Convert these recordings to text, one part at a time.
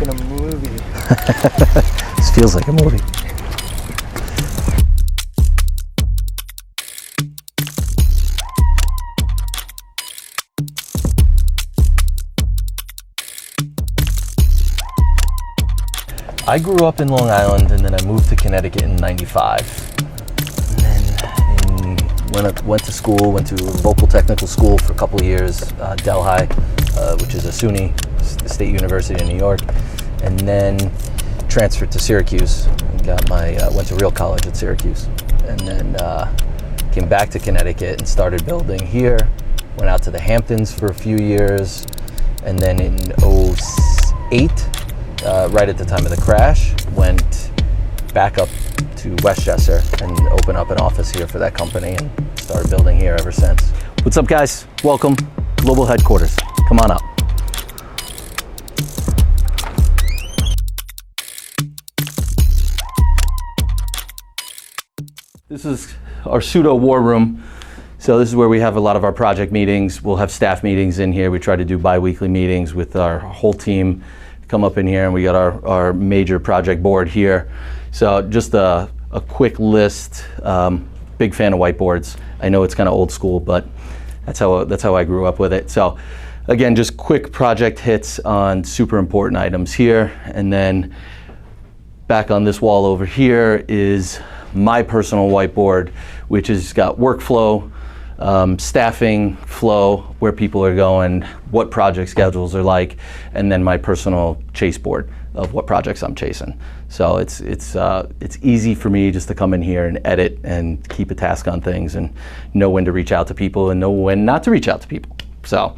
in a movie. This feels like a movie. I grew up in Long Island and then I moved to Connecticut in '95. And then went to school, went to local technical school for a couple of years, Delhi, which is a SUNY, State University in New York, and then transferred to Syracuse and went to real college at Syracuse, and then came back to Connecticut and started building here. Went out to the Hamptons for a few years, and then in '08, right at the time of the crash, went back up to Westchester and opened up an office here for that company and started building here ever since. What's up, guys? Welcome, global headquarters. Come on up. This is our pseudo war room. So this is where we have a lot of our project meetings. We'll have staff meetings in here. We try to do bi-weekly meetings with our whole team. Come up in here and we got our major project board here. So just a quick list. Big fan of whiteboards. I know it's kind of old school, but that's how I grew up with it. So again, just quick project hits on super important items here. And then back on this wall over here is my personal whiteboard, which has got workflow, staffing flow, where people are going, what project schedules are like, and then my personal chase board of what projects I'm chasing. So it's easy for me just to come in here and edit and keep a task on things and know when to reach out to people and know when not to reach out to people. So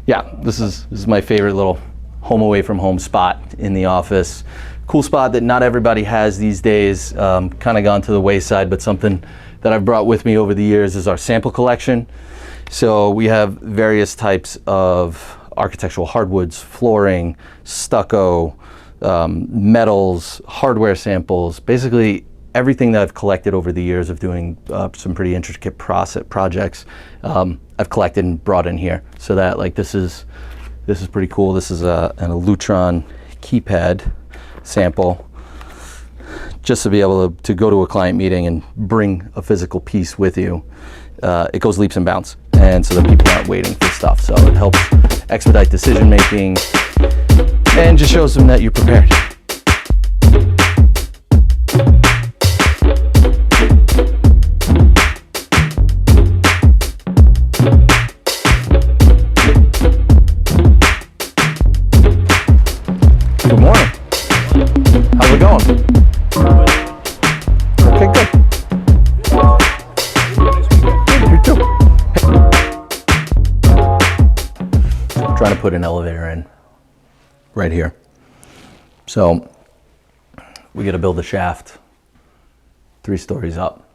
yeah, this is my favorite little home away from home spot in the office. Cool spot that not everybody has these days, kind of gone to the wayside, but something that I've brought with me over the years is our sample collection. So we have various types of architectural hardwoods, flooring, stucco, metals, hardware samples, basically everything that I've collected over the years of doing some pretty intricate projects, I've collected and brought in here. So that, like, this is pretty cool. This is an Lutron keypad sample, just to be able to go to a client meeting and bring a physical piece with you. It goes leaps and bounds, and so that people aren't waiting for stuff. So it helps expedite decision making and just shows them that you're prepared. Good morning. How's it going? Okay, good. You too. I'm trying to put an elevator in right here. So we got to build a shaft 3 stories up.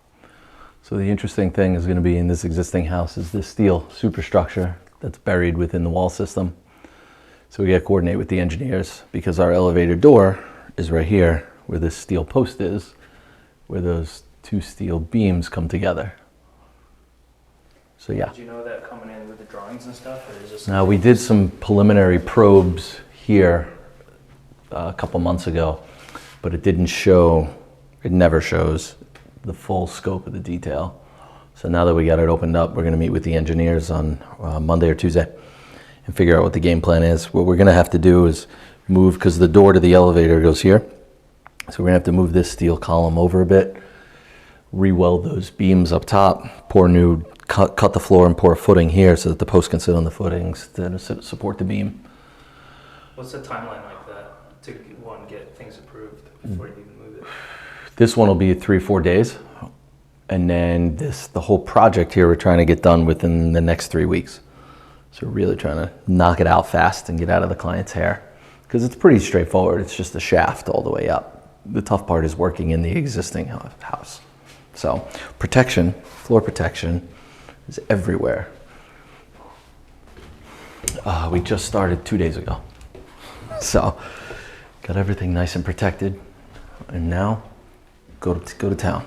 So the interesting thing is going to be in this existing house is this steel superstructure that's buried within the wall system. So we got to coordinate with the engineers because our elevator door is right here where this steel post is, where those 2 steel beams come together. So yeah. Did you know that coming in with the drawings and stuff, or is this? Now we did some preliminary probes here a couple months ago, but it didn't show, it never shows the full scope of the detail. So now that we got it opened up, we're going to meet with the engineers on Monday or Tuesday and figure out what the game plan is. What we're going to have to do is move, because the door to the elevator goes here. So we're going to have to move this steel column over a bit, re-weld those beams up top, pour new, cut the floor and pour a footing here so that the post can sit on the footings to support the beam. What's the timeline like that to, one, get things approved before you even move it? This one will be 3 or 4 days. And then the whole project here, we're trying to get done within the next 3 weeks. So we're really trying to knock it out fast and get out of the client's hair. Because it's pretty straightforward. It's just a shaft all the way up. The tough part is working in the existing house. So protection, floor protection is everywhere. We just started 2 days ago. So got everything nice and protected. And now go to town.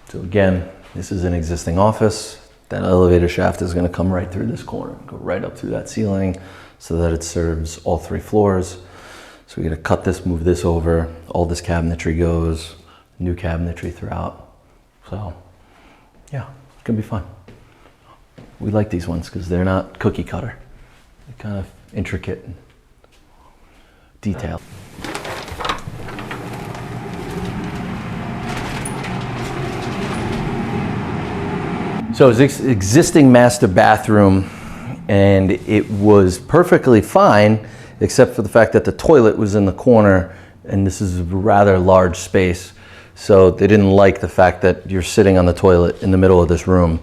So again, this is an existing office That elevator shaft is going to come right through this corner, go right up through that ceiling so that it serves all 3 floors. So we're going to cut this, move this over, all this cabinetry goes, new cabinetry throughout. So yeah, it's going to be fun. We like these ones because they're not cookie cutter. They're kind of intricate and detailed. So it's existing master bathroom, and it was perfectly fine, except for the fact that the toilet was in the corner, and this is a rather large space. So they didn't like the fact that you're sitting on the toilet in the middle of this room.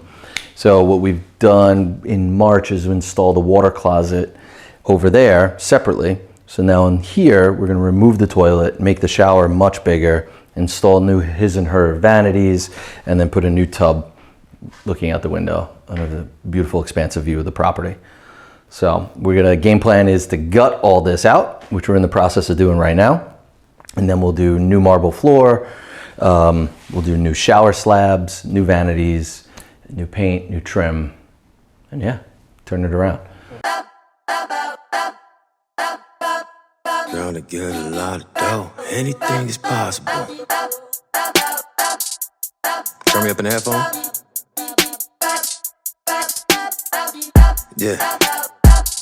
So what we've done in March is installed a water closet over there separately. So now in here, we're gonna remove the toilet, make the shower much bigger, install new his and her vanities, and then put a new tub looking out the window under the beautiful expansive view of the property. So game plan is to gut all this out, which we're in the process of doing right now. And then we'll do new marble floor, we'll do new shower slabs, new vanities, new paint, new trim, and yeah, turn it around. Trying to get a lot of dough, anything is possible. Turn me up in the headphone. Yeah.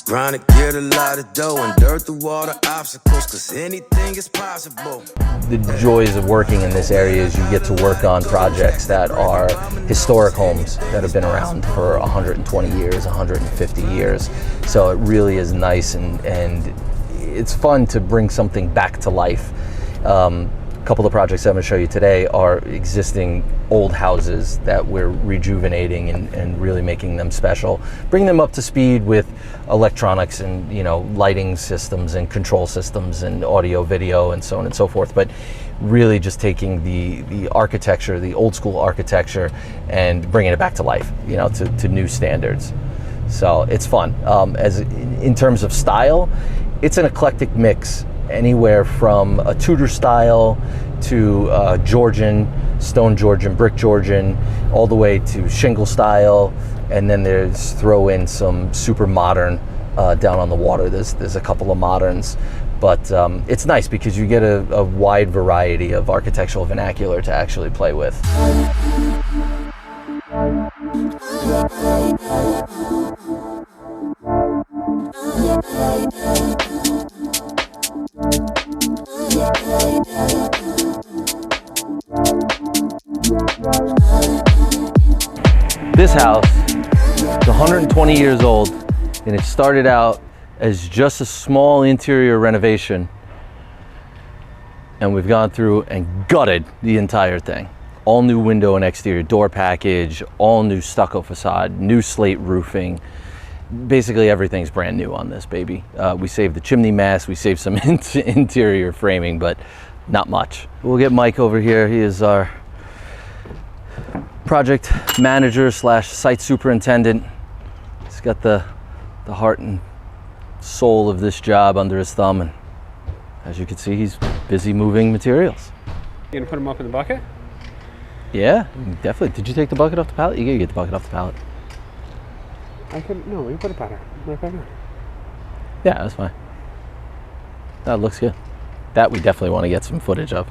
Trying to get a lot of dough and dirt through all the obstacles, cause anything is possible. The joys of working in this area is you get to work on projects that are historic homes that have been around for 120 years, 150 years. So it really is nice, and it's fun to bring something back to life. A couple of projects I'm going to show you today are existing old houses that we're rejuvenating and really making them special, bring them up to speed with electronics and lighting systems and control systems and audio, video, and so on and so forth. But really just taking the architecture, the old school architecture, and bringing it back to life, to new standards. So it's fun. In terms of style, it's an eclectic mix. Anywhere from a Tudor style to Georgian, stone Georgian, brick Georgian, all the way to shingle style, and then there's throw in some super modern down on the water. There's a couple of moderns, but it's nice because you get a wide variety of architectural vernacular to actually play with. This house is 120 years old, and it started out as just a small interior renovation, and we've gone through and gutted the entire thing. All new window and exterior door package, all new stucco facade, new slate roofing. Basically everything's brand new on this baby. We saved the chimney mast, we saved some interior framing, but not much. We'll get Mike over here. He is our project manager / site superintendent. He's got the heart and soul of this job under his thumb, and as you can see, he's busy moving materials. You gonna put them up in the bucket? Yeah, definitely. Did you take the bucket off the pallet? You gotta get the bucket off the pallet. No, we put it better. Yeah, that's fine. That looks good. That we definitely want to get some footage of.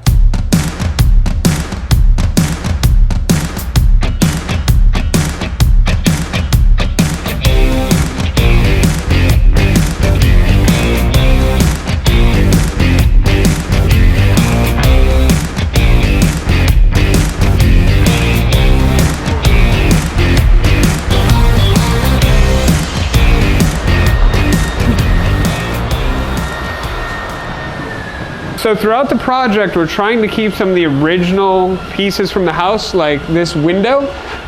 So throughout the project, we're trying to keep some of the original pieces from the house, like this window.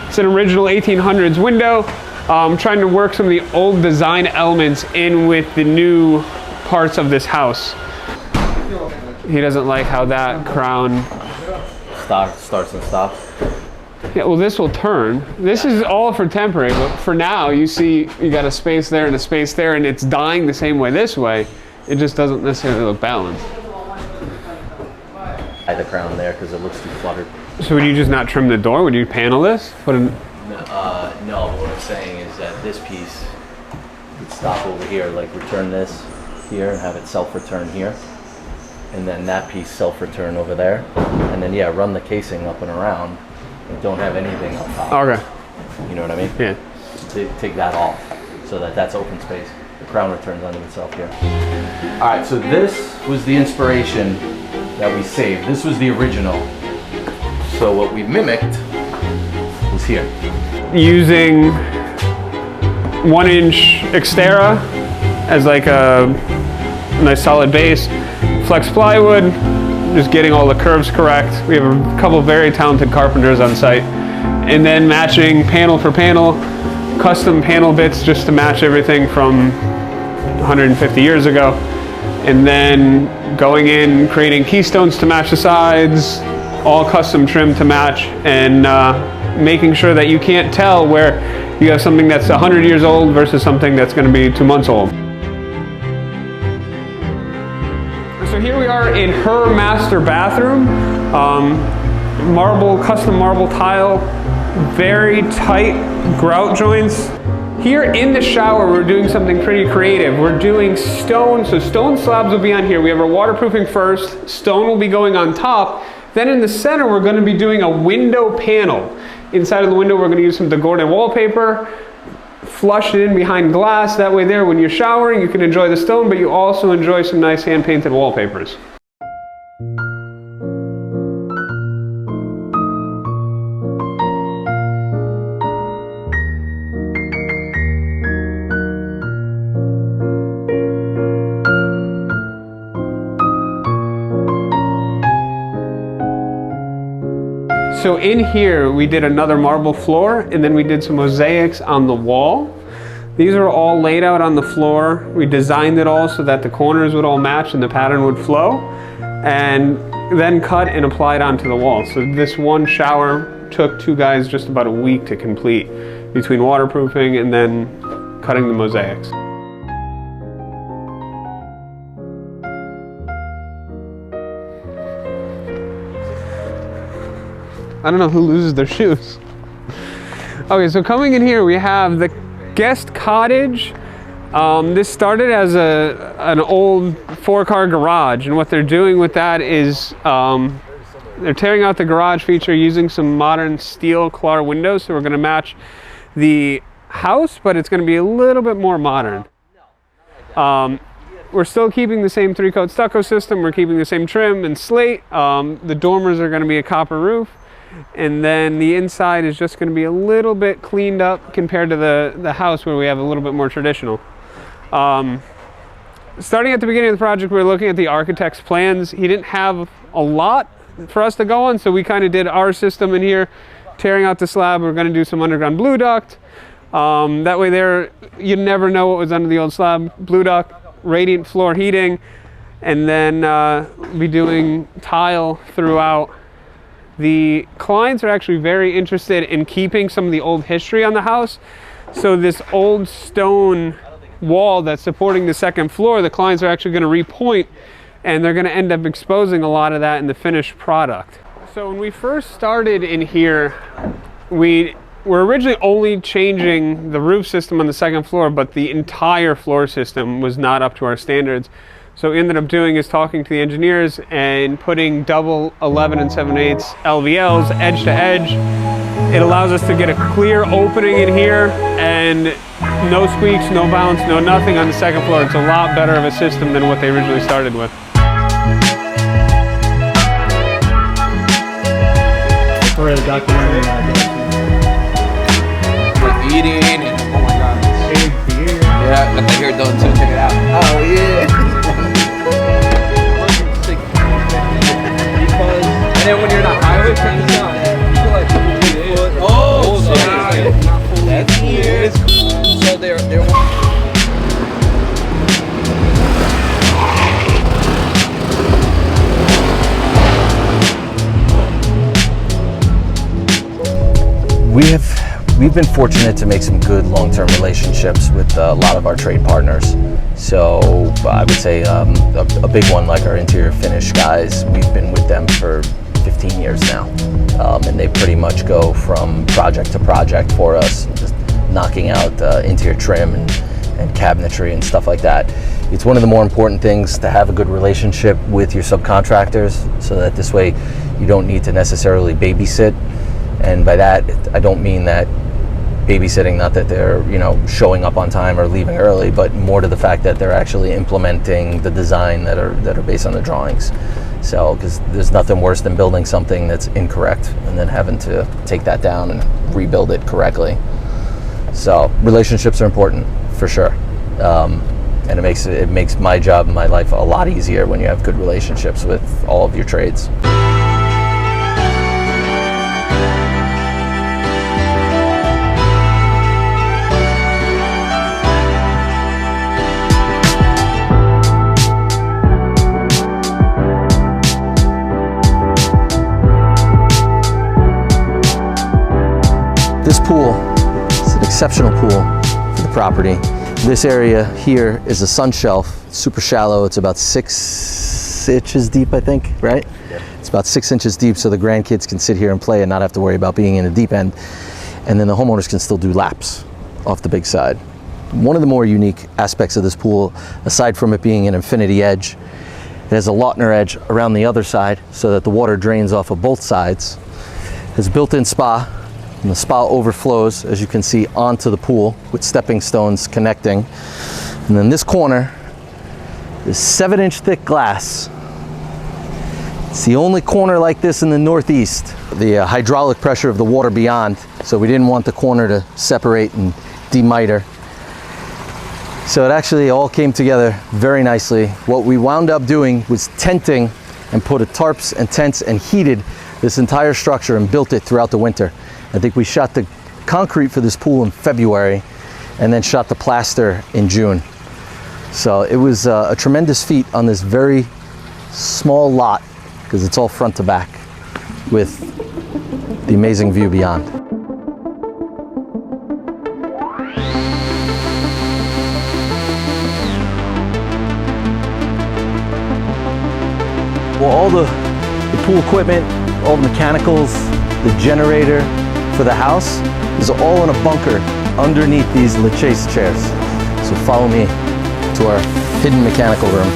It's an original 1800s window. Trying to work some of the old design elements in with the new parts of this house. He doesn't like how that crown starts and stops. Yeah, well, this will turn. This is all for temporary, but for now, you see you got a space there and a space there, and it's dying the same way this way. It just doesn't necessarily look balanced. The crown there because it looks too cluttered. So would you just not trim the door? Would you panel this? No, but what I'm saying is that this piece would stop over here, like return this here and have it self-return here. And then that piece self-return over there. And then, yeah, run the casing up and around and don't have anything on top. Okay. You know what I mean? Yeah. Take that off so that that's open space. The crown returns onto itself here. All right, so this was the inspiration that we saved. This was the original. So what we mimicked was here. Using 1-inch Xterra as like a nice solid base. Flex plywood, just getting all the curves correct. We have a couple of very talented carpenters on site. And then matching panel for panel, custom panel bits just to match everything from 150 years ago. And then going in, creating keystones to match the sides, all custom trim to match, and making sure that you can't tell where you have something that's 100 years old versus something that's going to be 2 months old. So here we are in her master bathroom. Custom marble tile, very tight grout joints. Here in the shower, we're doing something pretty creative. We're doing stone, so stone slabs will be on here. We have our waterproofing first, stone will be going on top. Then in the center, we're gonna be doing a window panel. Inside of the window, we're gonna use some Degordan wallpaper, flush it in behind glass. That way there, when you're showering, you can enjoy the stone, but you also enjoy some nice hand-painted wallpapers. So in here, we did another marble floor, and then we did some mosaics on the wall. These are all laid out on the floor. We designed it all so that the corners would all match and the pattern would flow, and then cut and applied onto the wall. So this one shower took 2 guys just about a week to complete, between waterproofing and then cutting the mosaics. I don't know who loses their shoes. Okay, so coming in here, we have the guest cottage. This started as an old 4-car garage, and what they're doing with that is they're tearing out the garage feature using some modern steel Clar windows. So we're gonna match the house, but it's gonna be a little bit more modern. We're still keeping the same 3-coat stucco system. We're keeping the same trim and slate. The dormers are gonna be a copper roof. And then the inside is just going to be a little bit cleaned up compared to the house, where we have a little bit more traditional. Starting at the beginning of the project, we were looking at the architect's plans. He didn't have a lot for us to go on, so we kind of did our system in here, tearing out the slab. We're going to do some underground blue duct. That way there, you never know what was under the old slab. Blue duct, radiant floor heating, and then be doing tile throughout. The clients are actually very interested in keeping some of the old history on the house. So this old stone wall that's supporting the second floor, the clients are actually going to repoint, and they're going to end up exposing a lot of that in the finished product. So when we first started in here, we were originally only changing the roof system on the second floor, but the entire floor system was not up to our standards. So what we ended up doing is talking to the engineers and putting double 11 7/8 LVLs edge to edge. It allows us to get a clear opening in here, and no squeaks, no bounce, no nothing on the second floor. It's a lot better of a system than what they originally started with. For the documentary. We're eating. Oh my god. Big beer. Yeah, got the hair done too. Check it out. Oh yeah. And then when you're in a highway, turn this down. You feel like oh shit. That's weird. So they're We've been fortunate to make some good long-term relationships with a lot of our trade partners. So I would say a big one, like our interior finish guys, we've been with them for 15 years now. and they pretty much go from project to project for us, just knocking out interior trim and cabinetry and stuff like that. It's one of the more important things to have a good relationship with your subcontractors, so that this way you don't need to necessarily babysit. And by that, I don't mean that babysitting, not that they're, you know, showing up on time or leaving early, but more to the fact that they're actually implementing the design that are based on the drawings. So, because there's nothing worse than building something that's incorrect and then having to take that down and rebuild it correctly. So relationships are important for sure, and it makes my job and my life a lot easier when you have good relationships with all of your trades. This pool is an exceptional pool for the property. This area here is a sun shelf, super shallow. It's about 6 inches deep, I think, right? Yeah. It's about 6 inches deep, so the grandkids can sit here and play and not have to worry about being in the deep end. And then the homeowners can still do laps off the big side. One of the more unique aspects of this pool, aside from it being an infinity edge, it has a Lautner edge around the other side so that the water drains off of both sides. It's a built-in spa. And the spa overflows, as you can see, onto the pool with stepping stones connecting. And then this corner is 7-inch thick glass. It's the only corner like this in the Northeast. The hydraulic pressure of the water beyond, so we didn't want the corner to separate and demiter. So it actually all came together very nicely. What we wound up doing was tenting and put tarps and tents and heated this entire structure and built it throughout the winter. I think we shot the concrete for this pool in February and then shot the plaster in June. So it was a tremendous feat on this very small lot, because it's all front to back with the amazing view beyond. Well, all the pool equipment, all the mechanicals, the generator for the house is all in a bunker underneath these LeChase chairs. So follow me to our hidden mechanical room.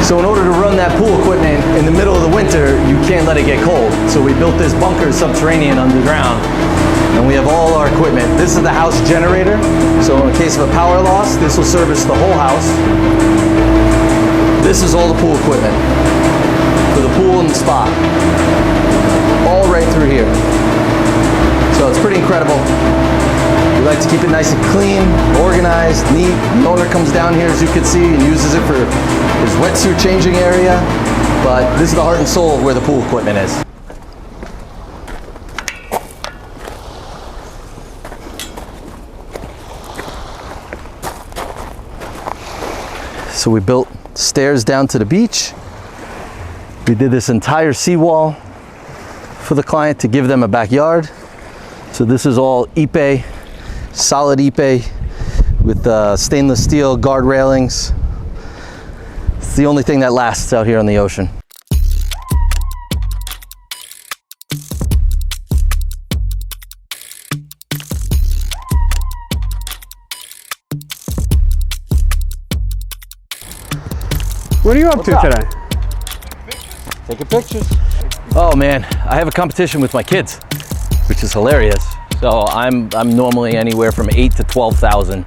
So in order to run that pool equipment in the middle of the winter, you can't let it get cold. So we built this bunker subterranean underground, and we have all our equipment. This is the house generator. So in case of a power loss, this will service the whole house. This is all the pool equipment for the pool and the spa. All right through here. So it's pretty incredible. We like to keep it nice and clean, organized, neat. The owner comes down here, as you can see, and uses it for his wetsuit changing area. But this is the heart and soul of where the pool equipment is. So we built stairs down to the beach. We did this entire seawall for the client to give them a backyard. So this is all Ipe, solid Ipe with stainless steel guard railings. It's the only thing that lasts out here on the ocean. What are you up to today? Taking pictures. Oh man, I have a competition with my kids, which is hilarious. So I'm normally anywhere from 8,000 to 12,000,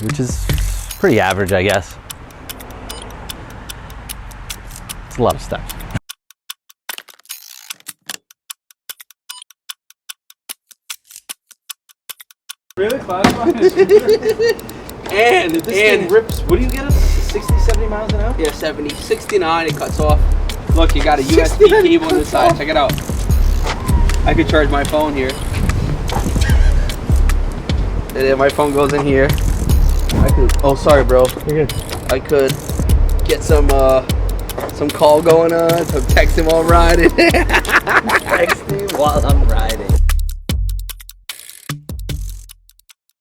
which is pretty average, I guess. It's a lot of steps. Really? 5 miles? And this thing rips. What do you get up to? 60, 70 miles an hour? Yeah, 70. 69, it cuts off. Look, you got a USB cable on the side. Check it out. I could charge my phone here. And then my phone goes in here. I could. Oh, sorry, bro. You're good. I could get some Some call going on, some texting while riding. Texting while I'm riding.